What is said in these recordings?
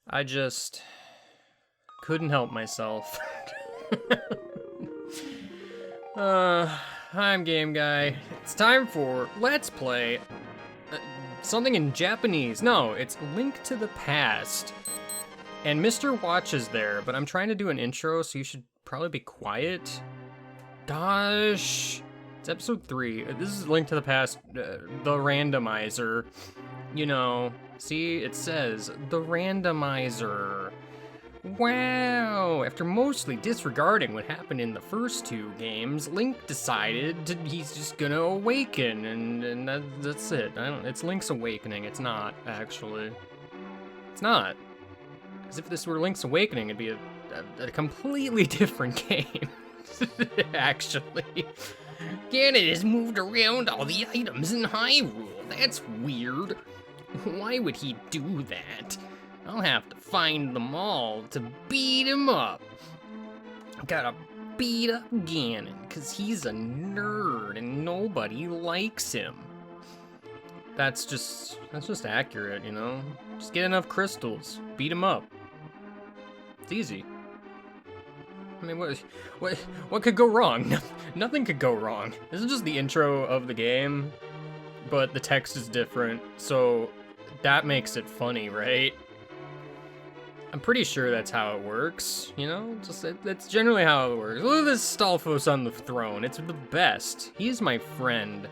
I just couldn't help myself. I'm Game Guy. It's time for Let's Play something in Japanese. No, it's Link to the Past. And Mr. Watch is there, but I'm trying to do an intro, so you should probably be quiet. Gosh. It's episode 3. This is Link to the Past, the Randomizer. You know, see, it says the Randomizer. Wow! After mostly disregarding what happened in the first 2 games, Link decided he's just gonna awaken, and that's it. It's Link's Awakening. It's not, actually. It's not. Because if this were Link's Awakening, it'd be a completely different game. Actually. Ganon has moved around all the items in Hyrule. That's weird. Why would he do that? I'll have to find them all to beat him up. Gotta beat up Ganon, cause he's a nerd and nobody likes him. That's just accurate, you know? Just get enough crystals, beat him up. It's easy. I mean, what could go wrong? Nothing could go wrong. This is just the intro of the game, but the text is different, so that makes it funny, right? I'm pretty sure that's how it works, you know? That's generally how it works. Look at this Stalfos on the throne. It's the best. He's my friend.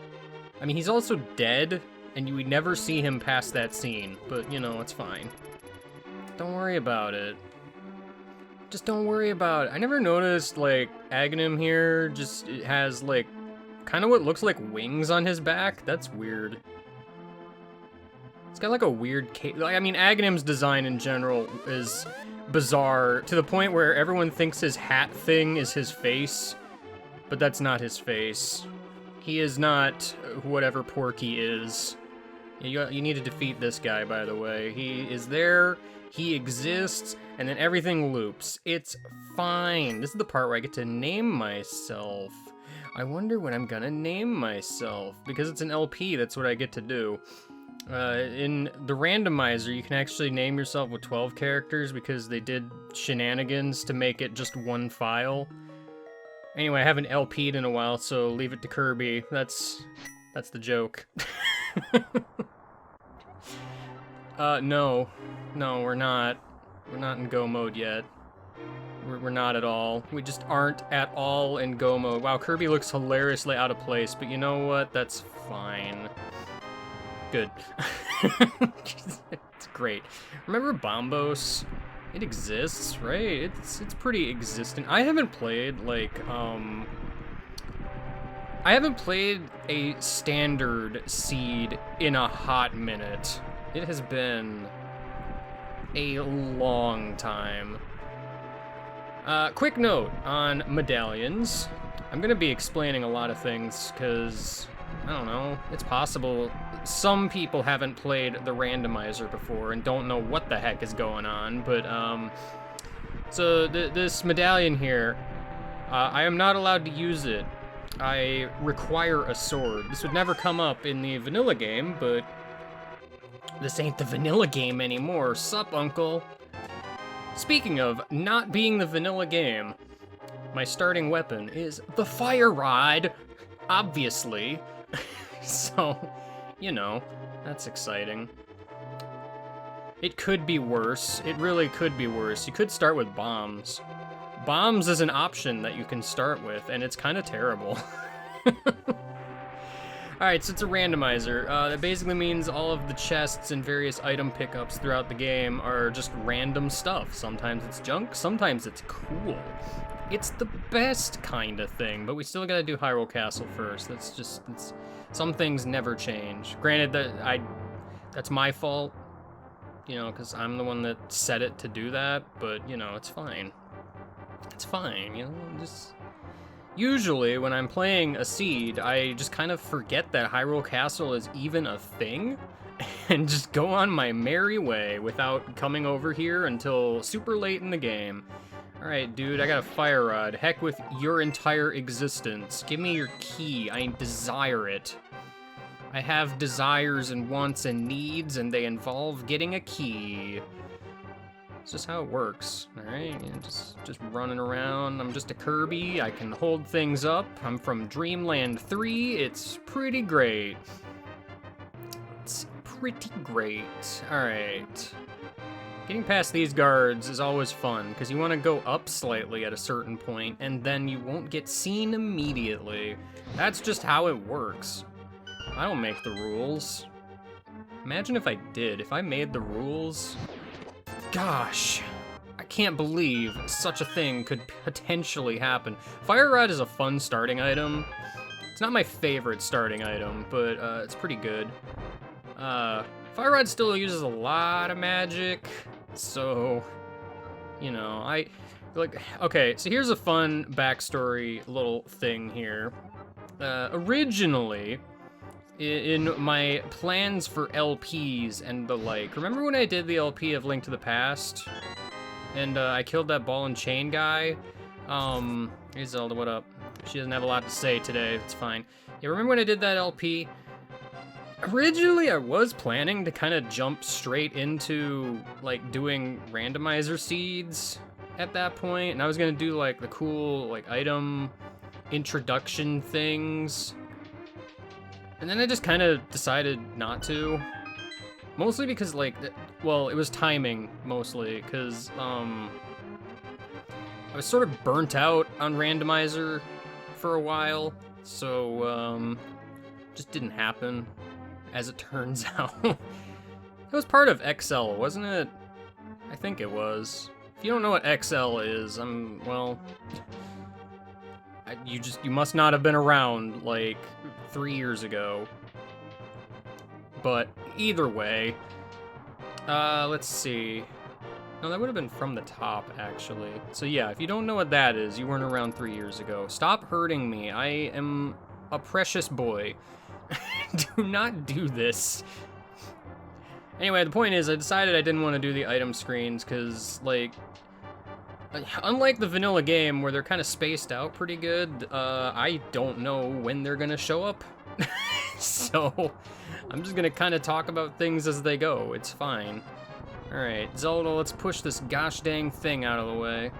I mean, he's also dead, and you would never see him past that scene, but, you know, it's fine. Don't worry about it. Just don't worry about it. I never noticed, like, Aghanim here just has, like, kind of what looks like wings on his back. That's weird. It's got, like, a weird cape. Like, I mean, Aghanim's design in general is bizarre to the point where everyone thinks his hat thing is his face, but that's not his face. He is not whatever Porky is. You need to defeat this guy, by the way. He is there. He exists, and then everything loops. It's fine. This is the part where I get to name myself. I wonder what I'm gonna name myself. Because it's an LP, that's what I get to do. In the Randomizer, you can actually name yourself with 12 characters because they did shenanigans to make it just one file. Anyway, I haven't LP'd in a while, so leave it to Kirby. That's the joke. No, we're not. We're not in go mode yet. We're not at all. We just aren't at all in go mode. Wow, Kirby looks hilariously out of place, but you know what? That's fine. Good. It's great. Remember Bombos? It exists, right? It's pretty existent. I haven't played, like, I haven't played a standard seed in a hot minute. It has been a long time. Quick note on medallions. I'm gonna be explaining a lot of things because, I don't know, it's possible some people haven't played the Randomizer before and don't know what the heck is going on, but, so this medallion here, I am not allowed to use it. I require a sword. This would never come up in the vanilla game, but this ain't the vanilla game anymore. Sup, uncle? Speaking of not being the vanilla game, my starting weapon is the fire rod, obviously. So, you know, that's exciting. It could be worse. It really could be worse. You could start with bombs. Bombs is an option that you can start with, and it's kind of terrible. Alright, so it's a randomizer. That basically means all of the chests and various item pickups throughout the game are just random stuff. Sometimes it's junk, sometimes it's cool. It's the best kind of thing, but we still gotta do Hyrule Castle first. Some things never change. Granted, that's my fault, you know, because I'm the one that set it to do that, but, you know, it's fine. It's fine, you know, just... Usually, when I'm playing a seed, I just kind of forget that Hyrule Castle is even a thing, and just go on my merry way without coming over here until super late in the game. Alright, dude, I got a fire rod. Heck with your entire existence. Give me your key. I desire it. I have desires and wants and needs, and they involve getting a key. It's just how it works, all right? Yeah, just running around. I'm just a Kirby. I can hold things up. I'm from Dreamland 3. It's pretty great. It's pretty great. All right. Getting past these guards is always fun, because you want to go up slightly at a certain point, and then you won't get seen immediately. That's just how it works. I don't make the rules. Imagine if I did. If I made the rules... Gosh, I can't believe such a thing could potentially happen. Fire Rod is a fun starting item. It's not my favorite starting item, but it's pretty good. Fire Rod still uses a lot of magic, so, you know, okay, so here's a fun backstory little thing here. Originally, in my plans for LPs and the like, remember when I did the LP of Link to the Past? And I killed that ball and chain guy? Hey Zelda, what up? She doesn't have a lot to say today, it's fine. Yeah, remember when I did that LP? Originally, I was planning to kind of jump straight into, like, doing randomizer seeds at that point, and I was gonna do, like, the cool, like, item introduction things. And then I just kind of decided not to. Mostly because, like, well, it was timing, mostly, because, I was sort of burnt out on randomizer for a while, so, just didn't happen, as it turns out. It was part of XL, wasn't it? I think it was. If you don't know what XL is, well... you must not have been around, like, 3 years ago. But either way, let's see. No, that would have been from the top, actually. So yeah, if you don't know what that is, you weren't around 3 years ago. Stop hurting me. I am a precious boy. Do not do this. Anyway, the point is, I decided I didn't want to do the item screens, because, like, unlike the vanilla game where they're kind of spaced out pretty good, I don't know when they're gonna show up. So I'm just gonna kind of talk about things as they go. It's fine. All right, Zelda, let's push this gosh dang thing out of the way.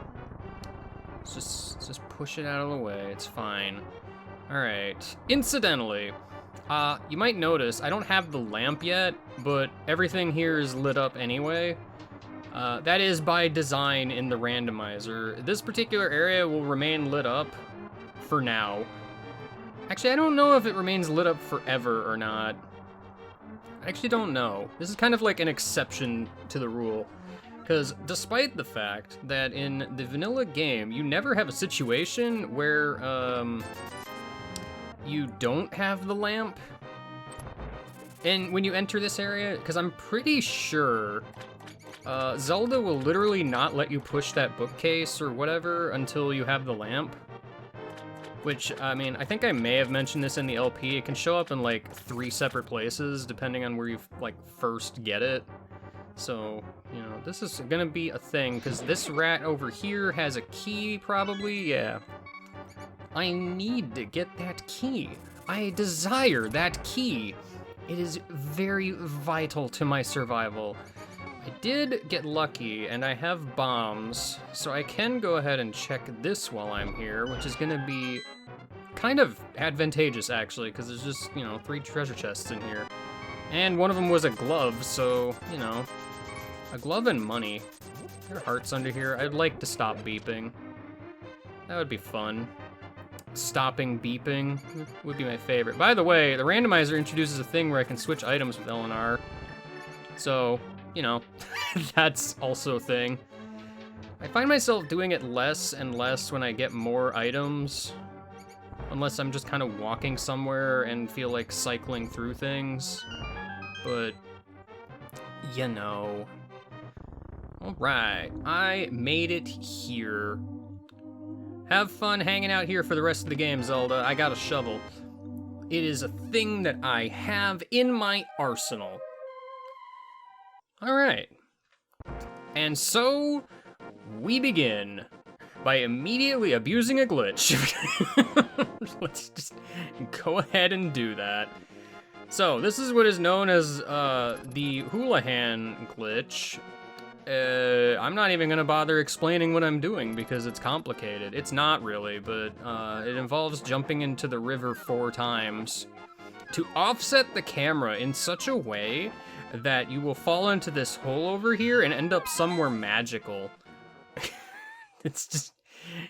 Let's just push it out of the way. It's fine. All right. Incidentally, you might notice I don't have the lamp yet, but everything here is lit up anyway. That is by design in the randomizer. This particular area will remain lit up for now. Actually, I don't know if it remains lit up forever or not. I actually don't know. This is kind of like an exception to the rule. Because despite the fact that in the vanilla game, you never have a situation where you don't have the lamp. And when you enter this area, because I'm pretty sure Zelda will literally not let you push that bookcase or whatever until you have the lamp. Which, I mean, I think I may have mentioned this in the LP. It can show up in, like, 3 separate places, depending on where you, like, first get it. So, you know, this is gonna be a thing, because this rat over here has a key, probably, yeah. I need to get that key. I desire that key. It is very vital to my survival. I did get lucky, and I have bombs, so I can go ahead and check this while I'm here, which is gonna be kind of advantageous, actually, because there's just, you know, 3 treasure chests in here. And one of them was a glove, so, you know, a glove and money. There are hearts under here. I'd like to stop beeping. That would be fun. Stopping beeping would be my favorite. By the way, the randomizer introduces a thing where I can switch items with L and R. So, you know, that's also a thing. I find myself doing it less and less when I get more items. Unless I'm just kind of walking somewhere and feel like cycling through things. But, you know. Alright, I made it here. Have fun hanging out here for the rest of the game, Zelda. I got a shovel. It is a thing that I have in my arsenal. All right. And so we begin by immediately abusing a glitch. Let's just go ahead and do that. So this is what is known as the Houlihan glitch. I'm not even gonna bother explaining what I'm doing because it's complicated. It's not really, but it involves jumping into the river 4 times to offset the camera in such a way that you will fall into this hole over here and end up somewhere magical. It's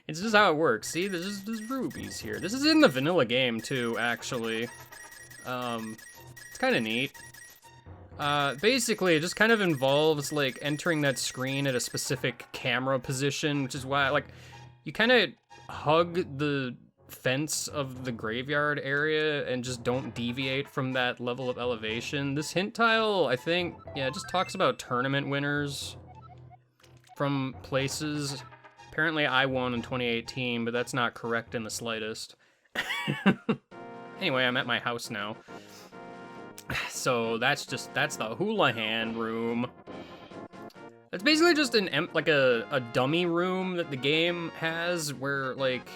just how it works. See, there's rubies here. This is in the vanilla game too, actually. It's kind of neat. Basically, it just kind of involves, like, entering that screen at a specific camera position, which is why, like, you kind of hug the fence of the graveyard area and just don't deviate from that level of elevation. This hint tile, I think, yeah, it just talks about tournament winners from places. Apparently I won in 2018, but that's not correct in the slightest. Anyway, I'm at my house now. So that's the Houlihan room. It's basically just a dummy room that the game has where, like,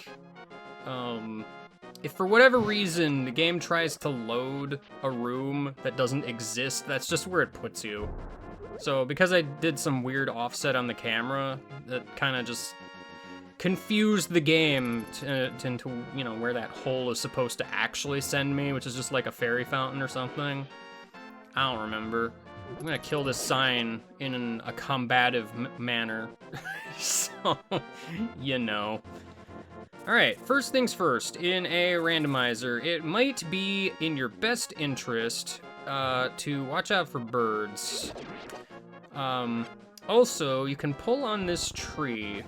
if for whatever reason the game tries to load a room that doesn't exist, that's just where it puts you. So because I did some weird offset on the camera, that kind of just confused the game into, you know, where that hole is supposed to actually send me, which is just like a fairy fountain or something. I don't remember. I'm gonna kill this sign in a combative manner. So, you know. Alright, first things first, in a randomizer, it might be in your best interest to watch out for birds. Also, you can pull on this tree.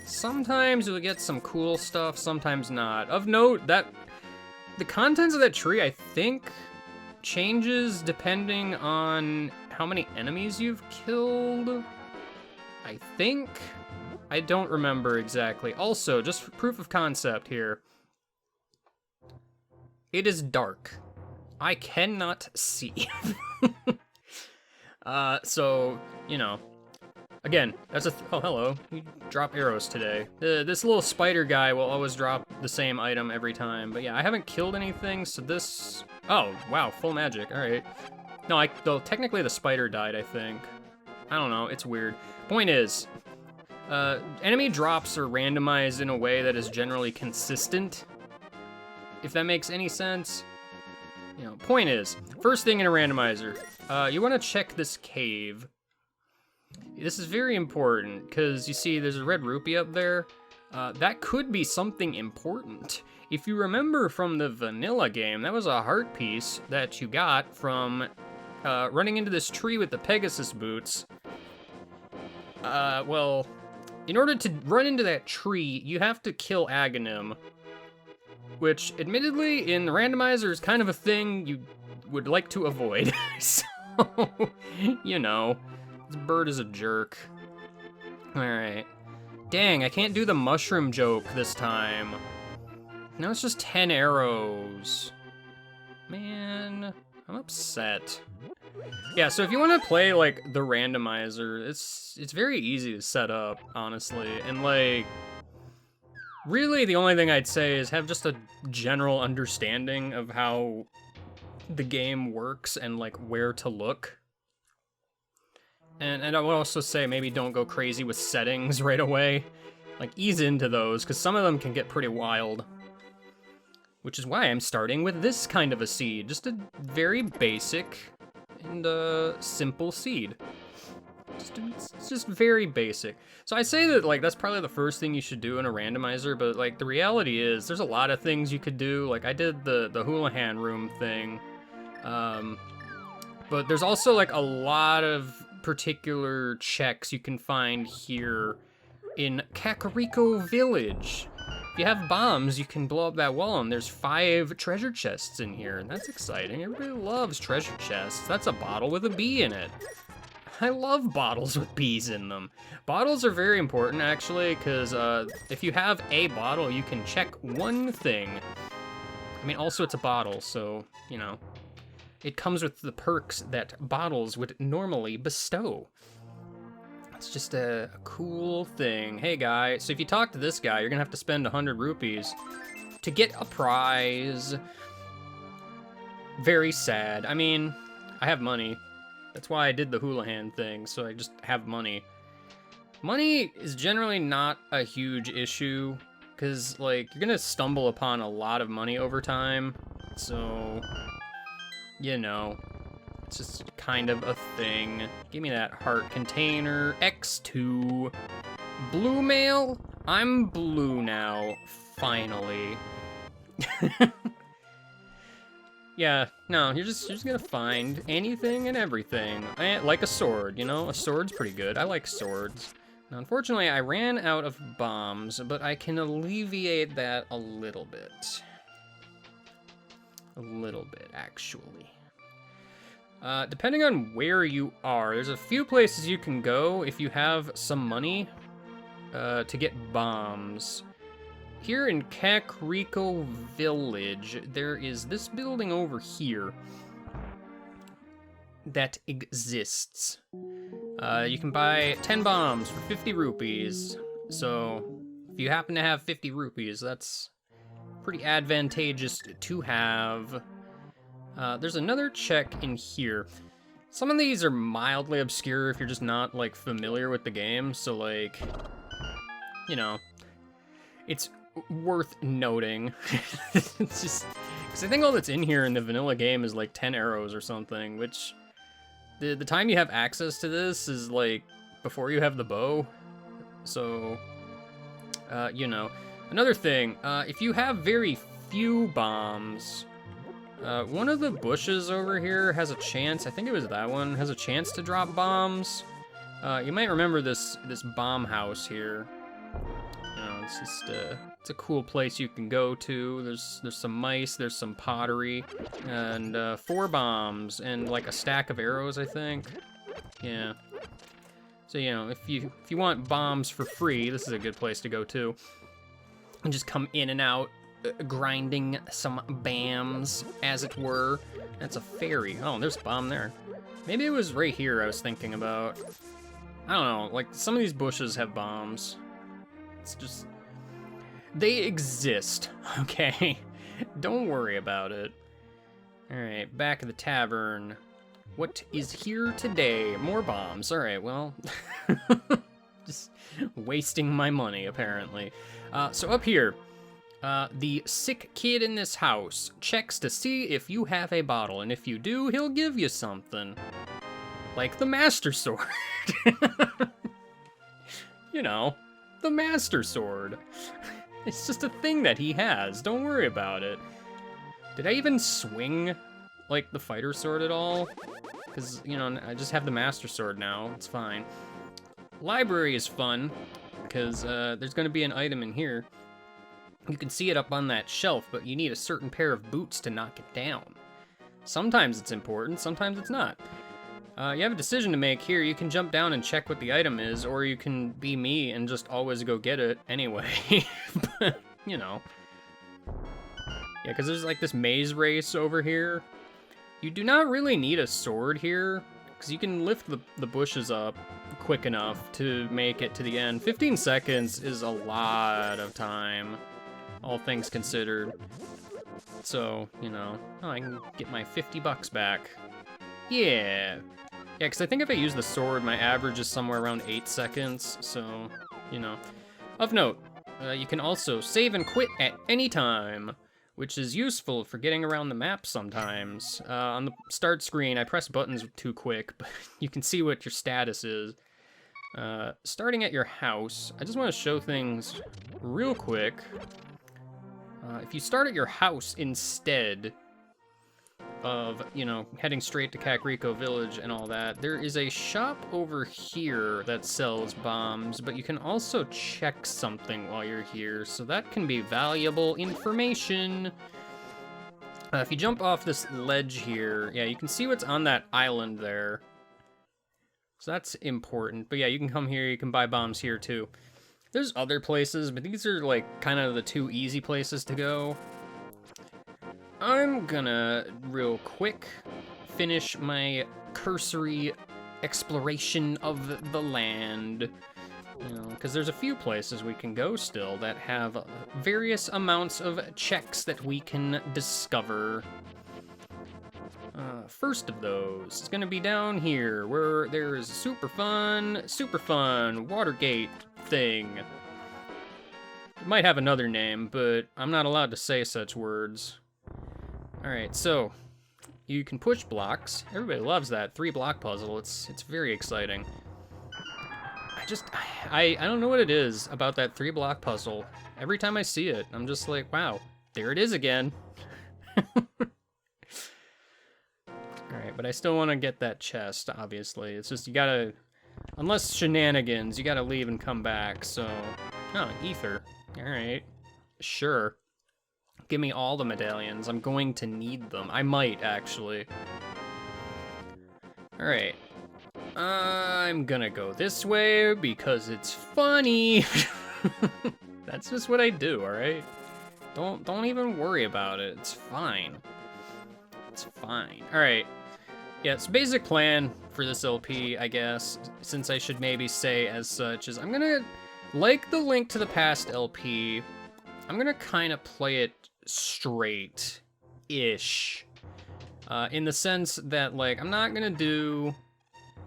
Sometimes you'll get some cool stuff, sometimes not. Of note, that the contents of that tree, I think, changes depending on how many enemies you've killed. I think. I don't remember exactly. Also, just for proof of concept here. It is dark. I cannot see. So, you know. Again, that's oh, hello. You drop arrows today. This little spider guy will always drop the same item every time. But yeah, I haven't killed anything, so this... Oh, wow, full magic, alright. No, though technically the spider died, I think. I don't know, it's weird. Point is, enemy drops are randomized in a way that is generally consistent. If that makes any sense. You know, point is, first thing in a randomizer, you want to check this cave. This is very important, because you see there's a red rupee up there. That could be something important. If you remember from the vanilla game, that was a heart piece that you got from running into this tree with the Pegasus boots. Well, in order to run into that tree, you have to kill Aghanim, which, admittedly, in the randomizer is kind of a thing you would like to avoid. So, you know. This bird is a jerk. Alright. Dang, I can't do the mushroom joke this time. Now it's just 10 arrows. Man, I'm upset. Yeah, so if you want to play, like, the randomizer, it's very easy to set up, honestly. And, like, really the only thing I'd say is have just a general understanding of how the game works and, like, where to look. And I would also say maybe don't go crazy with settings right away. Like, ease into those, because some of them can get pretty wild. Which is why I'm starting with this kind of a seed. Just a very basic and simple seed. It's just very basic. So I say that, like, that's probably the first thing you should do in a randomizer, but, like, the reality is there's a lot of things you could do. Like, I did the Houlihan room thing. But there's also, like, a lot of particular checks you can find here in Kakariko Village. If you have bombs, you can blow up that wall, and there's 5 treasure chests in here, and that's exciting. Everybody loves treasure chests. That's a bottle with a bee in it. I love bottles with bees in them. Bottles are very important, actually, because if you have a bottle, you can check one thing. I mean, also it's a bottle, so, you know. It comes with the perks that bottles would normally bestow. It's just a cool thing. Hey, guy, so if you talk to this guy, you're gonna have to spend 100 rupees to get a prize. Very sad. I mean, I have money. That's why I did the Houlihan thing, so I just have money. Money is generally not a huge issue, because, like, you're gonna stumble upon a lot of money over time, so, you know, it's just kind of a thing. Give me that heart container. X2. Blue mail? I'm blue now, finally. Yeah, no, you're just gonna find anything and everything. Like a sword, you know? A sword's pretty good. I like swords. Now, unfortunately, I ran out of bombs, but I can alleviate that a little bit. A little bit, actually. Depending on where you are, there's a few places you can go if you have some money to get bombs. Here in Kakariko Village, there is this building over here that exists. You can buy 10 bombs for 50 rupees. So if you happen to have 50 rupees, that's pretty advantageous to have. There's another check in here. Some of these are mildly obscure if you're just not, like, familiar with the game. So, like, you know, it's worth noting. It's just, because I think all that's in here in the vanilla game is, like, 10 arrows or something, which... The time you have access to this is, like, before you have the bow. So, you know. Another thing, if you have very few bombs, one of the bushes over here has a chance, I think it was that one, has a chance to drop bombs. You might remember this bomb house here. You know, it's just, it's a cool place you can go to. There's some mice, there's some pottery, and 4 bombs, and like a stack of arrows, I think. Yeah. So, you know, if you want bombs for free, this is a good place to go too. And just come in and out, grinding some bams, as it were. That's a fairy. Oh, there's a bomb there. Maybe it was right here I was thinking about. I don't know, like, some of these bushes have bombs. It's just... They exist, okay? Don't worry about it. Alright, back at the tavern. What is here today? More bombs. Alright, well... just wasting my money, apparently. So up here, the sick kid in this house checks to see if you have a bottle, and if you do, he'll give you something. Like the Master Sword. You know, the Master Sword. It's just a thing that he has. Don't worry about it. Did I even swing, like, the fighter sword at all? Because, you know, I just have the Master Sword now. It's fine. Library is fun, because there's going to be an item in here. You can see it up on that shelf, but you need a certain pair of boots to knock it down. Sometimes it's important, sometimes it's not. You have a decision to make here. You can jump down and check what the item is, or you can be me and just always go get it anyway. But, you know. Yeah, because there's like this maze race over here. You do not really need a sword here, because you can lift the bushes up quick enough to make it to the end. 15 seconds is a lot of time, all things considered. So, you know, I can get my 50 bucks back. Yeah. Yeah, because I think if I use the sword, my average is somewhere around 8 seconds, so, you know. Of note, you can also save and quit at any time, which is useful for getting around the map sometimes. On the start screen, I press buttons too quick, but you can see what your status is. Starting at your house, I just want to show things real quick. If you start at your house instead of, you know, heading straight to Kakariko Village and all that, there is a shop over here that sells bombs, but you can also check something while you're here, so that can be valuable information. If you jump off this ledge here, yeah, you can see what's on that island there. So that's important. But yeah, you can come here, you can buy bombs here too. There's other places, but these are like kind of the 2 easy places to go. I'm gonna, real quick, finish my cursory exploration of the land. You know, because there's a few places we can go still that have various amounts of checks that we can discover. first of those. It's gonna be down here, where there's a super fun Watergate thing. It might have another name, but I'm not allowed to say such words. Alright, so you can push blocks. Everybody loves that 3-block puzzle. It's very exciting. I don't know what it is about that 3-block puzzle. Every time I see it, I'm just like, wow, there it is again. Alright, but I still want to get that chest, obviously. It's just, you gotta, unless shenanigans, you gotta leave and come back, so. Oh, ether. Alright. Sure. Give me all the medallions. I'm going to need them. I might, actually. Alright. I'm gonna go this way because it's funny. That's just what I do, alright? Don't even worry about it. It's fine. It's fine. Alright. Yeah, so basic plan for this LP, I guess, since I should maybe say as such, is I'm gonna, like the Link to the Past LP, I'm gonna kind of play it straight-ish. In the sense that, like, I'm not gonna do,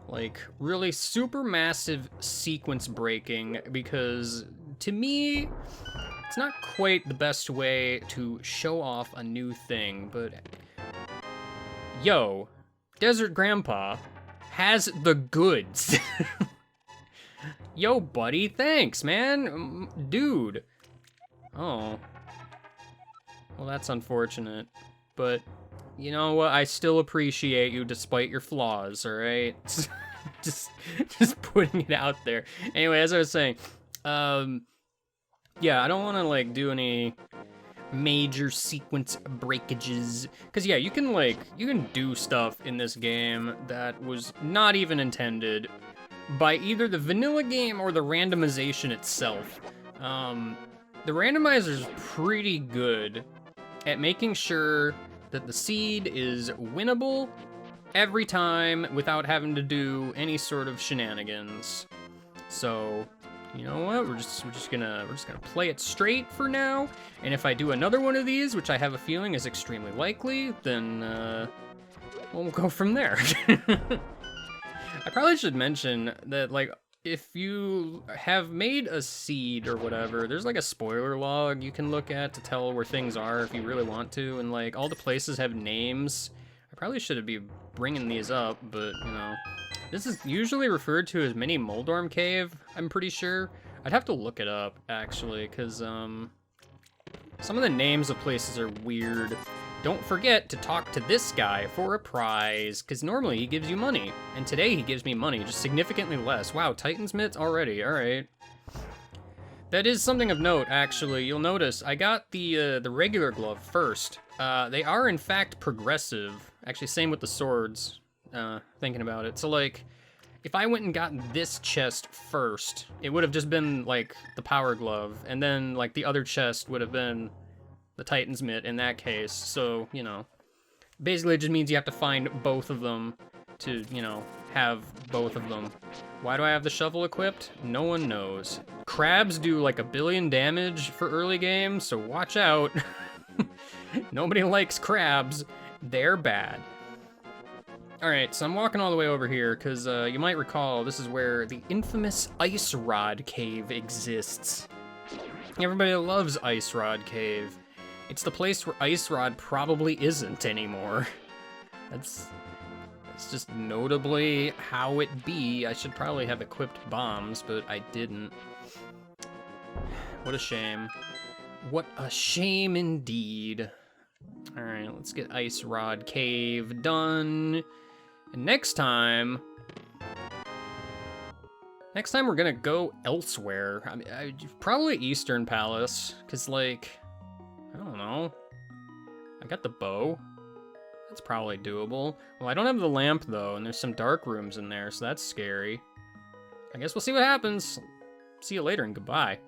like, really super massive sequence breaking, because, to me, it's not quite the best way to show off a new thing, but yo, Desert Grandpa has the goods. Yo, buddy, thanks, man. Dude. Oh. Well, that's unfortunate. But, you know what? I still appreciate you despite your flaws, alright? just putting it out there. Anyway, as I was saying, yeah, I don't want to, like, do any major sequence breakages, because yeah, you can do stuff in this game that was not even intended by either the vanilla game or the randomization itself. The randomizer is pretty good at making sure that the seed is winnable every time without having to do any sort of shenanigans. So, you know what? We're just gonna play it straight for now. And if I do another one of these, which I have a feeling is extremely likely, then we'll go from there. I probably should mention that, like, if you have made a seed or whatever, there's like a spoiler log you can look at to tell where things are if you really want to, and like all the places have names. I probably should be bringing these up, but you know. This is usually referred to as Mini Moldorm Cave, I'm pretty sure. I'd have to look it up, actually, because, some of the names of places are weird. Don't forget to talk to this guy for a prize, because normally he gives you money. And today he gives me money, just significantly less. Wow, Titan's Mitts already, alright. That is something of note, actually. You'll notice I got the regular glove first. They are, in fact, progressive. Actually, same with the swords. Thinking about it. So, like, if I went and got this chest first, it would have just been, like, the power glove, and then, like, the other chest would have been the Titan's Mitt in that case. So, you know, basically it just means you have to find both of them to, you know, have both of them. Why do I have the shovel equipped? No one knows. Crabs do, like, 1 billion damage for early game, so watch out. Nobody likes crabs. They're bad. Alright, so I'm walking all the way over here, because you might recall this is where the infamous Ice Rod Cave exists. Everybody loves Ice Rod Cave. It's the place where Ice Rod probably isn't anymore. That's just notably how it be. I should probably have equipped bombs, but I didn't. What a shame. What a shame indeed. Alright, let's get Ice Rod Cave done. And next time we're gonna go elsewhere. I mean, probably Eastern Palace, because, like, I don't know. I got the bow. That's probably doable. Well, I don't have the lamp, though, and there's some dark rooms in there, so that's scary. I guess we'll see what happens. See you later, and goodbye.